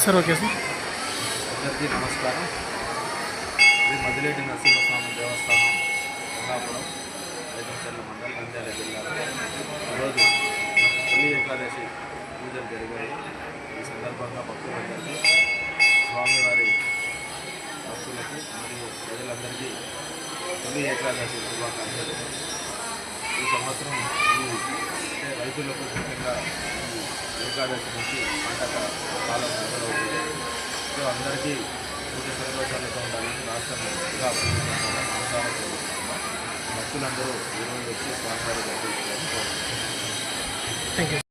Sir okay sir. అందరికీ నమస్కారం. ఇది మదిలేటి నరసింహస్వామి దేవస్థానం రంగాపురం ఐదంచెర్ల మండలం నంద్యాల జిల్లాలో ఈరోజు తొలి ఏకాదశి పూజలు జరిగాయి. ఈ సందర్భంగా భక్తులందరికీ స్వామివారి భక్తులకి మరియు ప్రజలందరికీ తొలి ఏకాదశి శుభాకాంక్షలు. ఈ సంవత్సరం అంటే రైతులకు ముఖ్యంగా ఈ ఏకాదశి నుంచి పంటక కాలం మొదలవుతుంది. సో అందరికీ పూజ సంతోషాలతో ఉండాలని రాష్ట్రంలో ఇంకా అభివృద్ధి చెందాలని మనసారా కోరుకుంటున్నాం. భక్తులందరూ ఈరోజు వచ్చి స్వామివారి దర్శించాలని కోరుకుంటున్నాం. Thank you.